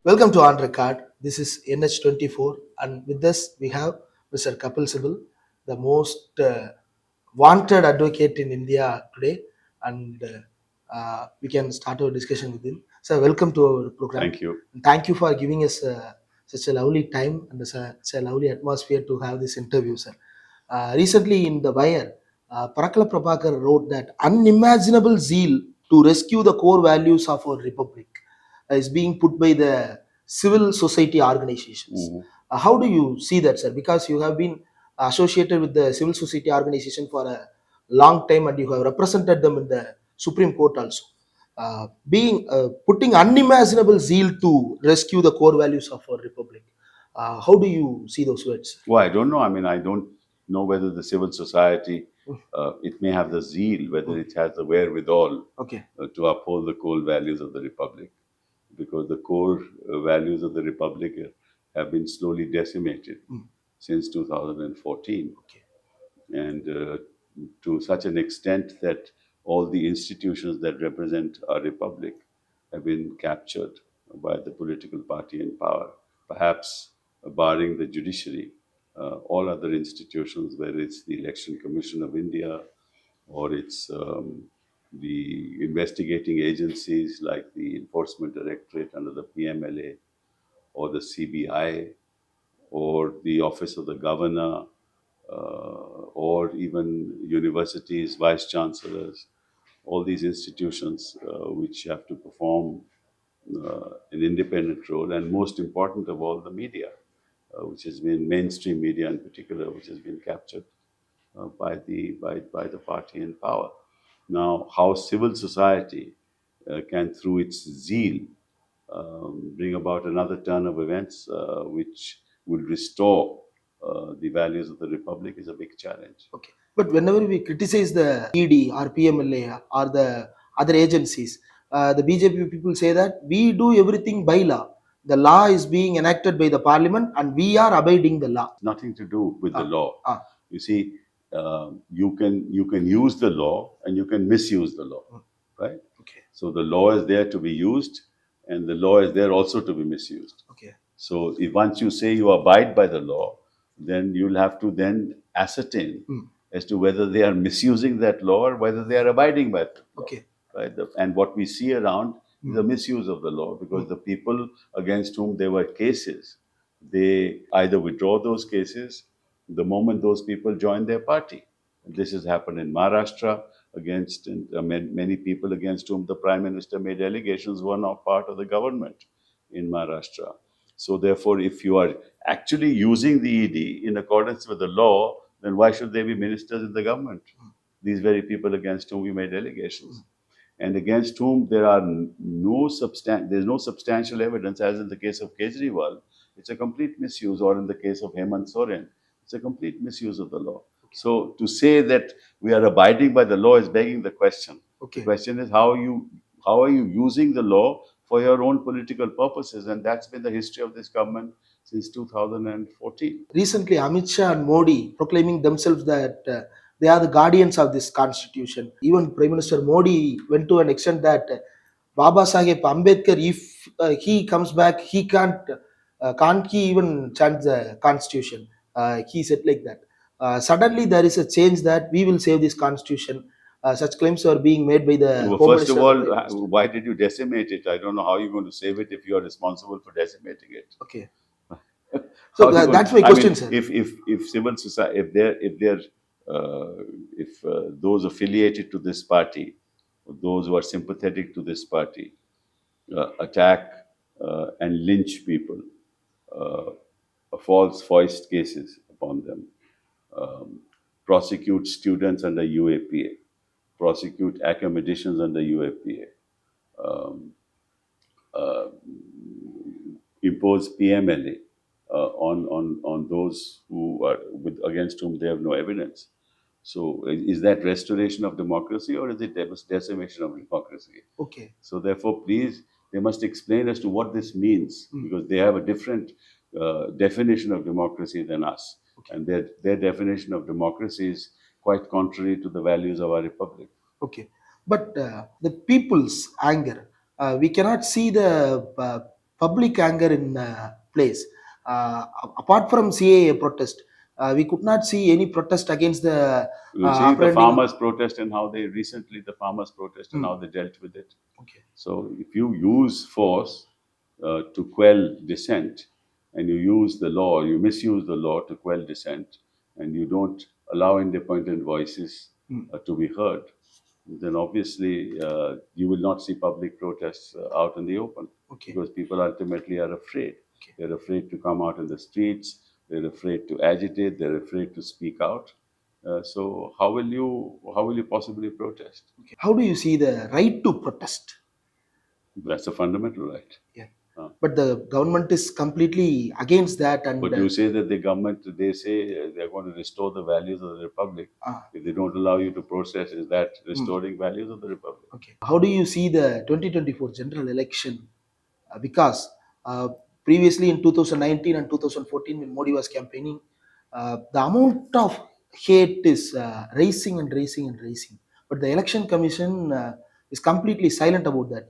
Welcome to On Record. This is NH24, and with us we have Mr. Kapil Sibal, the most wanted advocate in India today, and we can start our discussion with him. So, welcome to our program. Thank you. And thank you for giving us such a lovely time and such a lovely atmosphere to have this interview, sir. Recently, in the Wire, Parakala Prabhakar wrote that unimaginable zeal to rescue the core values of our republic is being put by the civil society organizations. Mhm. How do you see that, sir? Because you have been associated with the civil society organization for a long time and you have represented them in the Supreme Court also. Being putting unimaginable zeal to rescue the core values of our republic. How do you see those words? Well, I don't know. I mean, I don't know whether the civil society, it may have the zeal, whether it has the wherewithal Okay. to uphold the core values of the republic, because the core values of the republic have been slowly decimated since 2014, Okay. and to such an extent that all the institutions that represent our republic have been captured by the political party in power, perhaps barring the judiciary. All other institutions, whether it's the Election Commission of India or it's the investigating agencies like the Enforcement Directorate under the PMLA or the CBI or the Office of the Governor or even universities, vice chancellors, all these institutions which have to perform an independent role, and most important of all, the media, which has been mainstream media in particular, which has been captured by the party in power. Now, how civil society can, through its zeal, bring about another turn of events which will restore the values of the republic is a big challenge. Okay. But whenever we criticize the ED or PMLA or the other agencies, the BJP people say that we do everything by law. The law is being enacted by the parliament and we are abiding the law. Nothing to do with the Ah, law. ah, You see, you can use the law and you can misuse the law, right? okay. So the law is there to be used, and the law is there also to be misused. Okay. So if once you say you abide by the law, then you'll have to then ascertain as to whether they are misusing that law or whether they are abiding by the law. Okay. Right? And what we see around is a misuse of the law, because the people against whom there were cases, they either withdraw those cases the moment those people join their party. This has happened in Maharashtra against many people against whom the Prime Minister made allegations were not part of the government in Maharashtra. So therefore, if you are actually using the ED in accordance with the law, then why should they be ministers in the government? These very people against whom we made allegations, and against whom there's no substantial evidence, as in the case of Kejriwal, it's a complete misuse, or in the case of Hemant Soren, it's a complete misuse of the law. So to say that we are abiding by the law is begging the question. Okay. The question is how are you using the law for your own political purposes, and that's been the history of this government since 2014. Recently, Amit Shah and Modi proclaiming themselves that they are the guardians of this constitution. Even Prime Minister Modi went to an extent that Baba Saheb Ambedkar, if he comes back, can't he even chant the constitution? He said like that. Suddenly, there is a change that we will save this constitution. Such claims are being made by the Well, Home first of Minister. all, why did you decimate it? I don't know how you're going to save it if you are responsible for decimating it. Okay. So that's my question, sir. If civil society, if those affiliated to this party, or those who are sympathetic to this party, attack and lynch people, false foist cases upon them, prosecute students under UAPA, prosecute academicians under UAPA, impose PMLA on those who are against whom they have no evidence. So is that restoration of democracy, or is it decimation of democracy? Okay. So therefore, please, they must explain as to what this means, because they have a different definition of democracy than us. Okay. And their definition of democracy is quite contrary to the values of our republic. Okay, but the people's anger, we cannot see the public anger in place. Apart from CAA protest, we could not see any protest against the You see the apprehending. farmers protest and how they recently the farmers protest and how they dealt with it. Okay. So if you use force to quell dissent, and you use the law, you misuse the law to quell dissent, and you don't allow independent voices to be heard, then obviously you will not see public protests out in the open. Okay. Because people ultimately are afraid. Okay. They're afraid to come out in the streets. They're afraid to agitate. They're afraid to speak out. So how will you possibly protest? Okay. How do you see the right to protest? That's a fundamental right. Yeah. But the government is completely against that. And But you say that the government, they say they're going to restore the values of the republic. If they don't allow you to protest, is that restoring values of the republic? Okay. How do you see the 2024 general election? Because previously in 2019 and 2014, when Modi was campaigning, the amount of hate is rising and rising and rising. But the election commission is completely silent about that.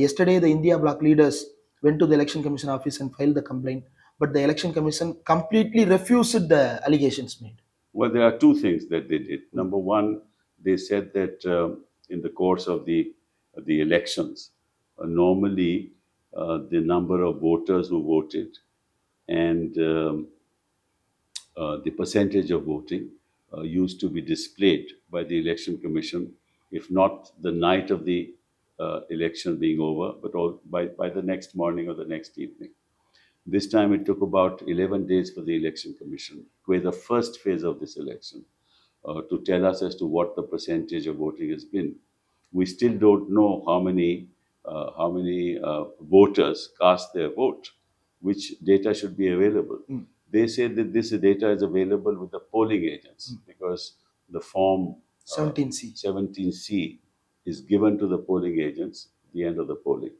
Yesterday, the India bloc leaders went to the election commission office and filed the complaint, but the election commission completely refused the allegations made. Well, there are two things that they did. Number one, they said that in the course of the elections, normally the number of voters who voted and the percentage of voting used to be displayed by the election commission, if not the night of the election being over, but by the next morning or the next evening. This time it took about 11 days for the election commission, where the first phase of this election, to tell us as to what the percentage of voting has been. We still don't know how many voters cast their vote, which data should be available. They say that this data is available with the polling agents because the form 17C is given to the polling agents at the end of the polling.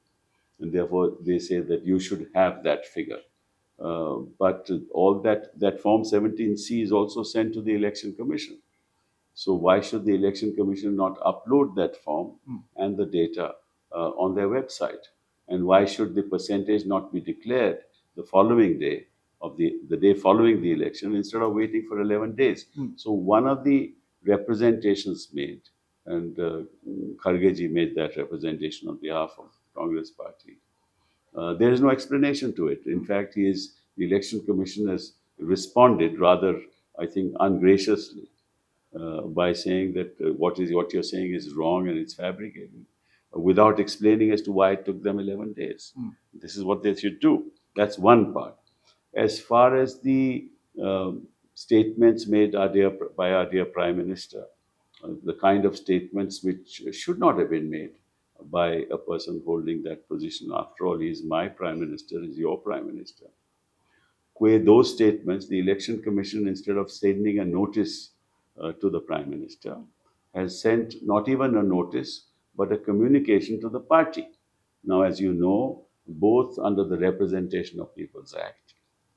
And therefore, they say that you should have that figure. But all that Form 17C is also sent to the Election Commission. So why should the Election Commission not upload that form and the data on their website? And why should the percentage not be declared the following day of the day following the election instead of waiting for 11 days? So one of the representations made, and Khargeji made that representation on behalf of Congress Party. There is no explanation to it. In fact, the Election Commission has responded rather, I think, ungraciously by saying that what you're saying is wrong and it's fabricated, without explaining as to why it took them 11 days. This is what they should do. That's one part. As far as the statements made by our dear Prime Minister, the kind of statements which should not have been made by a person holding that position. After all, he is my Prime Minister, he is your Prime Minister. With those statements, the Election Commission, instead of sending a notice to the Prime Minister, has sent not even a notice, but a communication to the party. Now, as you know, both under the Representation of People's Act,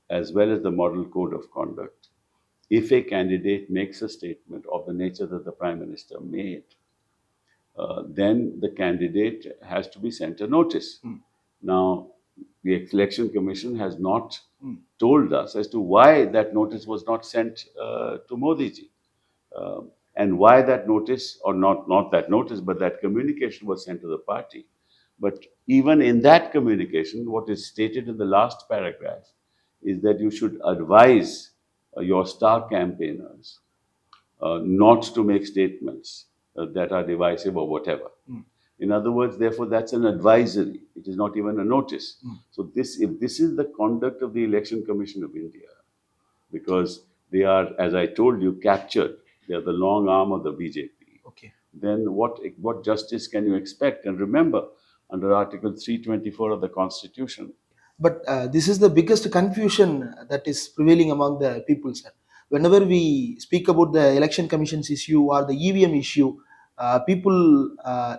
as well as the Model Code of Conduct, if a candidate makes a statement of the nature that the Prime Minister made, then the candidate has to be sent a notice. Now, the Election Commission has not told us as to why that notice was not sent to Modi ji, and why that notice, or not that notice, but that communication was sent to the party. But even in that communication, what is stated in the last paragraph is that you should advise your star campaigners not to make statements that are divisive or whatever. In other words, therefore, that's an advisory. It is not even a notice. So if this is the conduct of the Election Commission of India, because they are, as I told you, captured, they are the long arm of the BJP. Okay. Then what justice can you expect? And remember, under Article 324 of the Constitution. But this is the biggest confusion that is prevailing among the people, sir. Whenever we speak about the election commission's issue or the EVM issue, people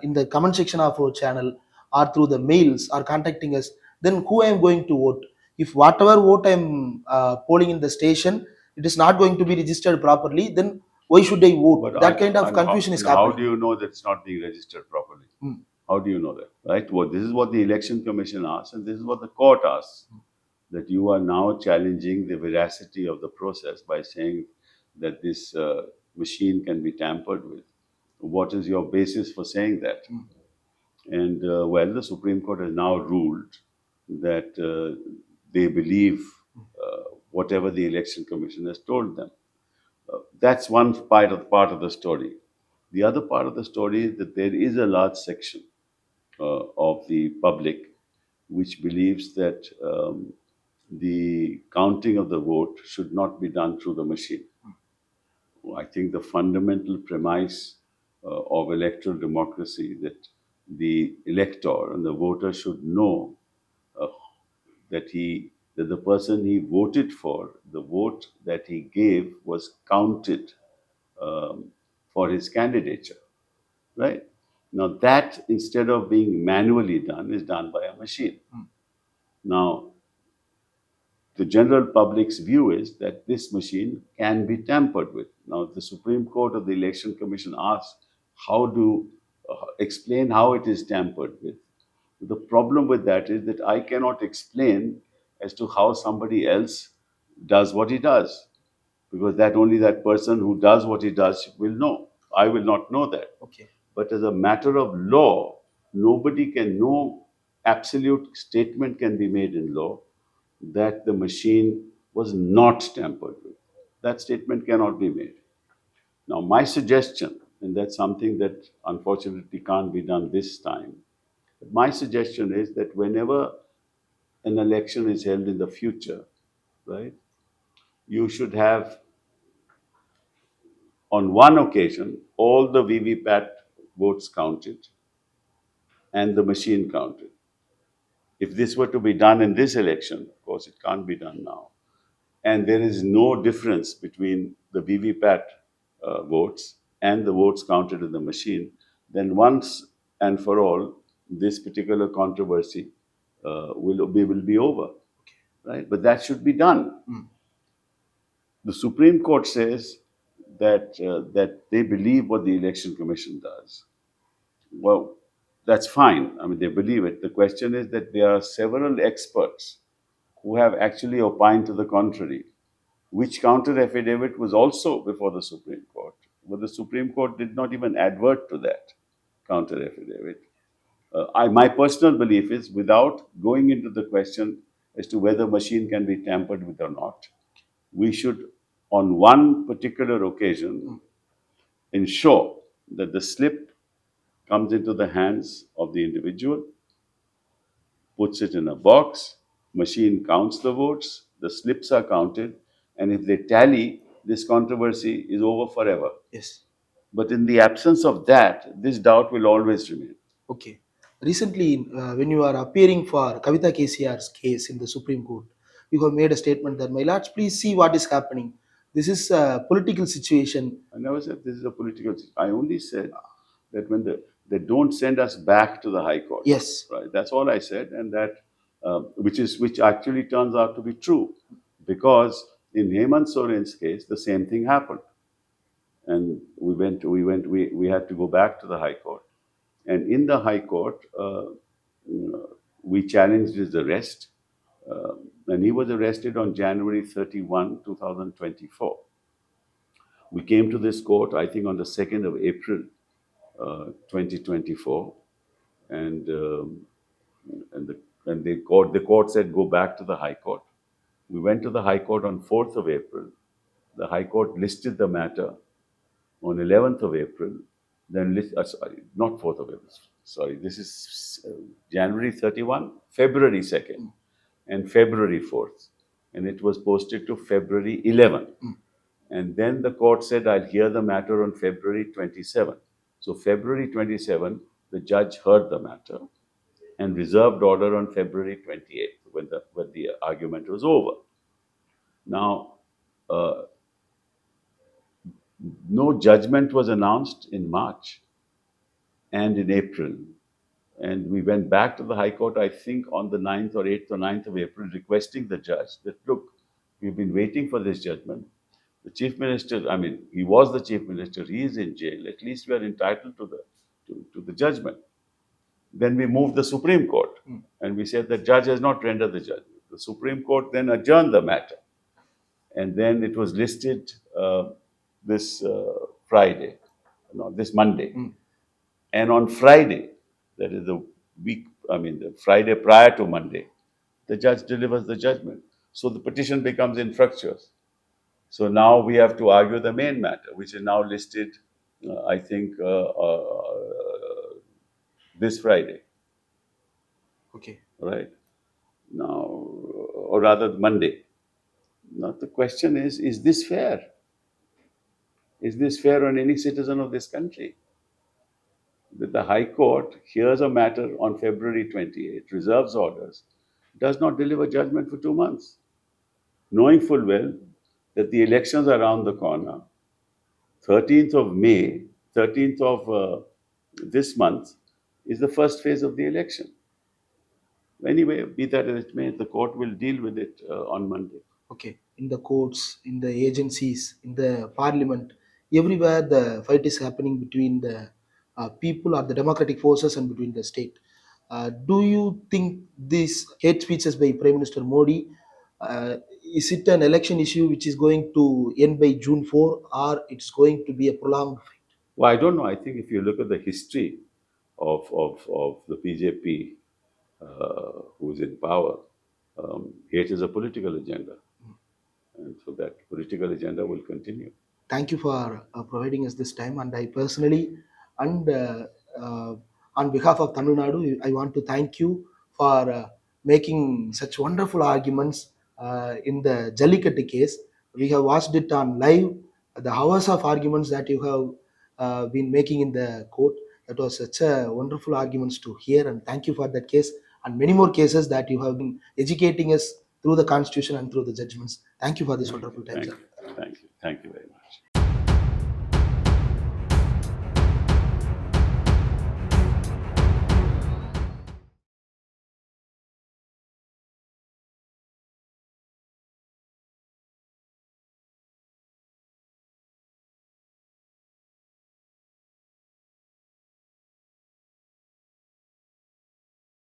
in the comment section of our channel or through the mails are contacting us. Then who I am going to vote? If whatever vote I am polling in the station, it is not going to be registered properly, then why should I vote? But that kind of confusion is how happening. do you know that it's not being registered properly? How do you know that? Right? Well, this is what the Election Commission asks, and this is what the court asks. That you are now challenging the veracity of the process by saying that this machine can be tampered with. What is your basis for saying that? And well, the Supreme Court has now ruled that they believe whatever the Election Commission has told them. That's one part of the story. The other part of the story is that there is a large section of the public which believes that the counting of the vote should not be done through the machine. I think the fundamental premise of electoral democracy that the elector and the voter should know uh, that the person he voted for, the vote that he gave was counted for his candidature, right? Now that instead of being manually done is done by a machine. Now the general public's view is that this machine can be tampered with. Now, the Supreme Court of the Election Commission asks how to explain how it is tampered with. The problem with that is that I cannot explain as to how somebody else does what he does, because that only that person who does what he does will know. I will not know that. Okay. But as a matter of law, nobody can know, absolute statement can be made in law that the machine was not tampered with. That statement cannot be made. Now, my suggestion, and that's something that unfortunately can't be done this time, but my suggestion is that whenever an election is held in the future, right, you should have, on one occasion, all the VVPAT votes counted and the machine counted. If this were to be done in this election, of course, it can't be done now, and there is no difference between the VVPAT votes and the votes counted in the machine, then once and for all, this particular controversy will be over, right? But that should be done. The Supreme Court says that they believe what the Election Commission does. Well, that's fine. I mean, they believe it. The question is that there are several experts who have actually opined to the contrary, which counter affidavit was also before the Supreme Court. But the Supreme Court did not even advert to that counter affidavit. My personal belief is, without going into the question as to whether machine can be tampered with or not, we should, on one particular occasion, ensure that the slip comes into the hands of the individual, puts it in a box, machine counts the votes, the slips are counted, and if they tally, this controversy is over forever. Yes. But in the absence of that, this doubt will always remain. Okay. Recently, when you are appearing for Kavita KCR's case in the Supreme Court, you have made a statement that, my lords, please see what is happening. This is a political situation. I never said this is a political. I only said that when they don't send us back to the High Court. Yes. Right. That's all I said, and that which actually turns out to be true, because in Hemant Soren's case, the same thing happened, and we had to go back to the High Court, and in the High Court, we challenged his arrest, and he was arrested on January 31, 2024. We came to this court, I think, on the 2nd of April, 2024, and the court said go back to the High Court. We went to the High Court on 4th of April. The High Court listed the matter on 11th of April. Then not 4th of April. Sorry, this is January 31, February 2nd, and February 4th, and it was posted to February 11. And then the court said, I'll hear the matter on February 27. So February 27, the judge heard the matter and reserved order on February 28th when the argument was over. Now, no judgment was announced in March and in April. And we went back to the High Court, I think, on the 9th or 8th or 9th of April, requesting the judge that, look, we've been waiting for this judgment. The Chief Minister, I mean, he was the Chief Minister, he is in jail. At least we are entitled to the judgment. Then we moved the Supreme Court, and we said the judge has not rendered the judgment. The Supreme Court then adjourned the matter, and then it was listed this Friday, no, this Monday. And on Friday, that is the week, I mean, the Friday prior to Monday, the judge delivers the judgment. So the petition becomes infructuous. So now we have to argue the main matter, which is now listed, I think, this Friday, Okay. right? Now, or rather Monday. Now the question is this fair? Is this fair on any citizen of this country? That the High Court hears a matter on February 28th, reserves orders, does not deliver judgment for 2 months, knowing full well that the elections are around the corner. 13th of May, 13th of this month is the first phase of the election. Anyway, be that as it may, the court will deal with it on Monday. Okay. In the courts, in the agencies, in the parliament, everywhere the fight is happening between the people or the democratic forces and between the state. Do you think these hate speeches by Prime Minister Modi, is it an election issue which is going to end by June 4, or it's going to be a prolonged fight? Well, I don't know. I think if you look at the history of the BJP, who's in power, hate is a political agenda. And so that political agenda will continue. Thank you for providing us this time. And I personally, and on behalf of Tamil Nadu, I want to thank you for making such wonderful arguments in the Jallikattu case. We have watched it on live, the hours of arguments that you have been making in the court. That was such a wonderful arguments to hear, and thank you for that case and many more cases that you have been educating us through the constitution and through the judgments. Thank you for this wonderful time, Thank sir. you. Thank you. Thank you very much.